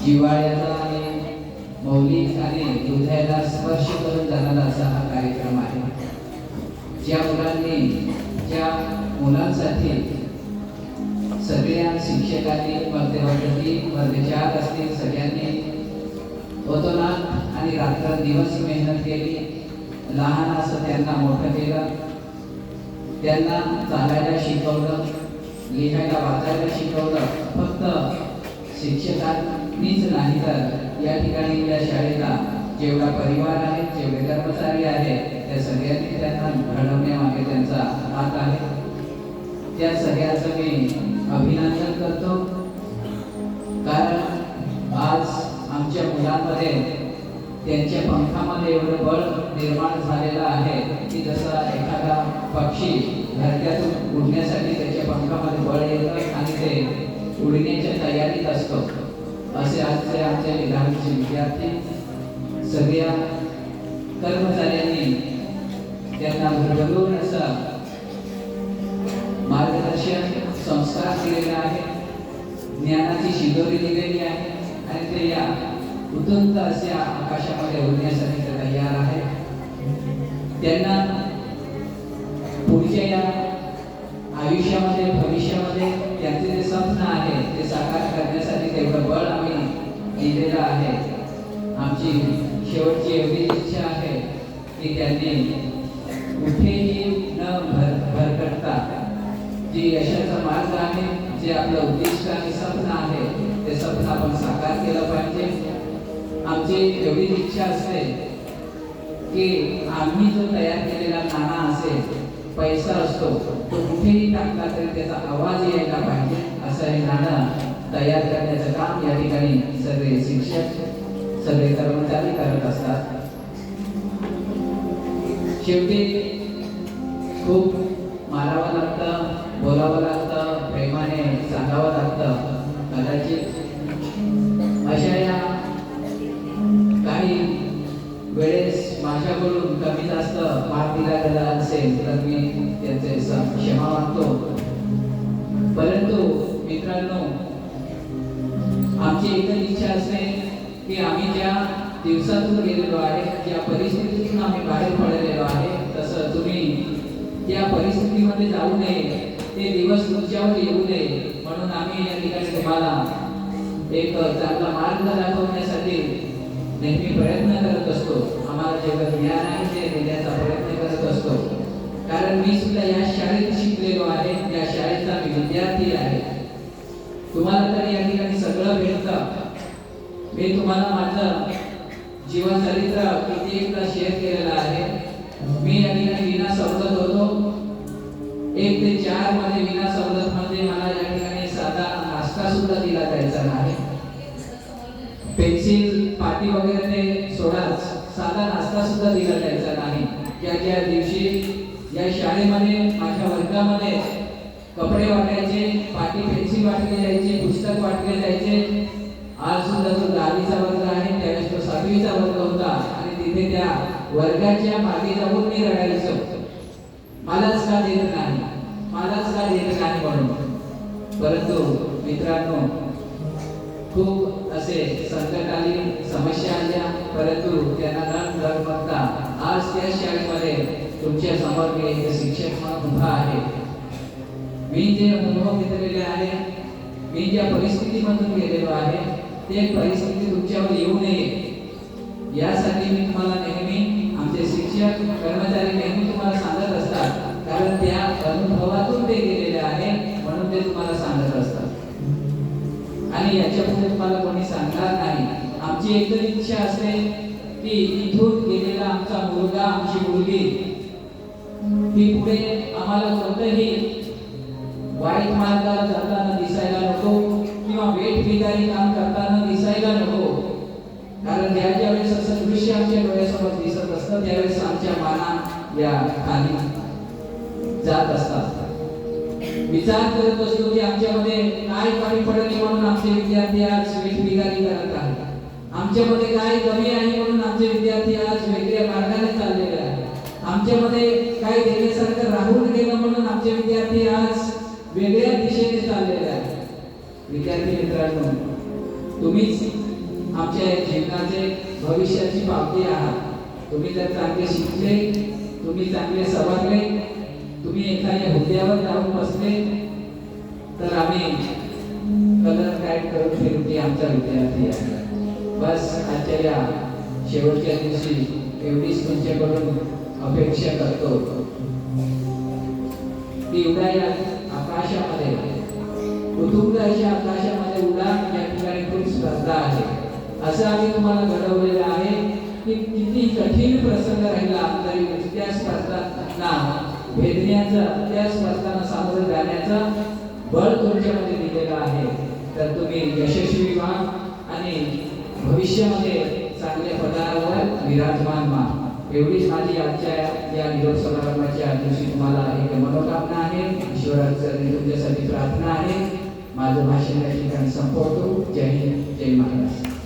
जिव्हाळ्याचा आणि मौलिक आणि हृदयाला स्पर्श करून जाणारा असा हा कार्यक्रम आहे। ज्या मुलांसाठी सगळ्या शिक्षकांनी मध्यवर्ती वर्गचार असतील सगळ्यांनी ओतोनात आणि रात्रंदिवस मेहनत केली, लहान असं त्यांना मोठं केलं, त्यांना चालायला शिकवलं, लिहायला वाचायला शिकवलं। फक्त शिक्षकांनीच नाही तर या ठिकाणी या शाळेला जेवढा परिवार आहे, जेवढे कर्मचारी आहेत, त्या सगळ्यांनी त्यांना घडवण्यामागे त्यांचा हात आहे। त्या सगळ्यांचं मी अभिनंदन करतो, कारण आज आमच्या मुलांमध्ये त्यांच्या पंखामध्ये एवढं बळ निर्माण झालेलं आहे की जसा एखादा पक्षी घरट्यातून उडण्यासाठी त्याच्या पंखामध्ये बळ येतं आणि ते उडण्याच्या तयारीत असतो, असे आजचे आमच्या विद्यार्थी सगळ्या कर्मचाऱ्यांनी त्यांना भरभरून असं मार्गदर्शन संस्कार दिलेले आहे, ज्ञानाची शिदोरी दिलेली आहे आणि ते या उतुंग अशा आकाशामध्ये उडण्यासाठी ते तयार आहे। त्यांना पुढच्या या आयुष्यामध्ये भविष्यामध्ये त्यांचे जे स्वप्न आहे ते साकार करण्यासाठी तेवढं बळ आम्ही दिलेलं आहे। आमची शेवटची एवढी इच्छा आहे की त्यांनी कुठेही न भरकटता जी यशाचा मार्ग आहे, जे आपलं उद्दिष्ट आणि स्वप्न आहे ते स्वप्न आपण साकार केलं पाहिजे। आमची एवढी इच्छा असते की आम्ही जो तयार केलेला नाणा असेल, पैसा असतो, तो कुठेही टाकला तरी त्याचा आवाज यायला पाहिजे, असं हे नाणं तयार करण्याचं काम या ठिकाणी सगळे शिक्षक सगळे कर्मचारी करत असतात। शेवटी खूप मारावं लागतं, बोलावं लागतं, प्रेमाने सांगावं लागतं। कदाचित अशा या काही वेळेस माझ्याकडून कमी जास्त मार्ग दिला गेला असेल तर मी त्याचे क्षमा मागतो। परंतु मित्रांनो, आमची एकच इच्छा असते की आम्ही ज्या दिवसातून गेलेलो आहे, ज्या परिस्थितीतून आम्ही बाहेर पडलेलो आहे, तसं तुम्ही त्या परिस्थितीमध्ये जाऊ नये, ते दिवस तुमच्यावर येऊ नये म्हणून आम्ही या ठिकाणी तुम्हाला एक चांगला मार्ग दाखवण्यासाठी नेहमी प्रयत्न करत असतो। आम्हाला जेवढं ज्ञान आहे ते देण्याचा प्रयत्न करत असतो, कारण मी सुद्धा या शाळेत शिकलेलो आहे, या शाळेचा मी विद्यार्थी आहे। तुम्हाला तर या ठिकाणी सगळं भेटतं। मी तुम्हाला माझं जीवन चरित्र किती एकदा शेअर केलेलं आहे। मी या ठिकाणी विना सवलत होतो, 1 ते 4 मध्ये विना सवलत मध्ये मला या ठिकाणी साधा नाश्ता सुद्धा दिला जायचा नाही। पेन्सिल पाटी वगैरे ते सोडाच, साधा नाश्ता सुद्धा दिला जायचा नाही। ज्या दिवशी या शाळेमध्ये माझ्या वर्गामध्ये कपडे वाटायचे, पाटी पेन्सिल वाटले जायचे, पुस्तक वाटले जायचे। आज सुद्धा जो 10वीचा वर्ग आहे, त्यावेळेस तो 7वीचा वर्ग होता आणि तिथे त्या वर्गाच्या मागे जाऊन मी रडायचो, मलाच का देत नाही, मलाच का देत नाही म्हणून। परंतु मित्रांनो, खूप असे संकट आली, समस्या आल्या, परंतु त्यांना न डगमगता आज त्या शाळेमध्ये तुमच्या समोर मी एक शिक्षक म्हणून उभा आहे। मी जे अनुभव घेतलेले आहे, मी ज्या परिस्थितीमधून गेलेलो आहे, ते परिस्थिती तुमच्यावर येऊ नये यासाठी मी तुम्हाला नेहमी, आमचे शिक्षक कर्मचारी नेहमी तुम्हाला सांगत असतात, कारण त्या अनुभवातून ते गेलेले आहे म्हणून ते तुम्हाला सांगत असतात आणि याच्यापुढे तुम्हाला कोणी सांगणार नाही। आमची एकच इच्छा असते की इथून गेलेला आमचा मुलगा, आमची मुलगी ती पुढे आम्हाला कोणतंही वाईट मार्गाला जाताना दिसायला नको किंवा वेठबिगारी काम करताना दिसायला नको, कारण ज्या वेळेस असं दृश्य आमच्या डोळ्यासमोर दिसत असतं त्यावेळेस आमच्या माना या खाली जात असतात। विचार करत असतो की आमच्यामध्ये काय कमी पडले म्हणून आमचे विद्यार्थी आज वेठबिगारी करत आहेत, आमच्यामध्ये काय कमी आहे म्हणून आमचे विद्यार्थी आज वेगळ्या मार्गाने चाललेले आहेत, आमच्यामध्ये काय देण्यासारखं राहून गेलं म्हणून आमचे विद्यार्थी आज वेगळ्या दिशेने चाललेले आहेत। विद्यार्थी मित्रांनो, तुम्हीच आमच्या जीवनाचे भविष्याची पावती आहात. तुम्ही जर चांगले शिकले, तुम्ही चांगले सवरले, तुम्ही एखाद्या हुद्द्यावर जाऊन बसले तर आम्ही कलर गाईड करून फिरू की आमचा विद्यार्थी आहे. बस आजच्या या शेवटच्या दिवशी एवढीच तुमच्याकडून अपेक्षा करतो की उद्या या आकाशामध्ये, कुटुंब अशा आकाशामध्ये उडा. या ठिकाणी खूप स्पर्धा आहे. असं आम्ही तुम्हाला घडवलेलं आहे की किती कठीण प्रसंग राहिला तरी त्या स्पर्धांना भेदण्याचं, त्या स्पर्धांना सामोरं जाण्याचं बळ तुमच्यामध्ये दिलेलं आहे. तर तुम्ही यशस्वी व्हा आणि भविष्यामध्ये चांगल्या पदावर विराजमान व्हा. एवढीच माझी आजच्या या निरोप समारंभाच्या दिवशी तुम्हाला एक मनोकामना आहे. ईश्वराचरणी तुमच्यासाठी प्रार्थना आहे. माझं भाषण या ठिकाणी संपवतो. जय हिंद, जय महाराष्ट्र.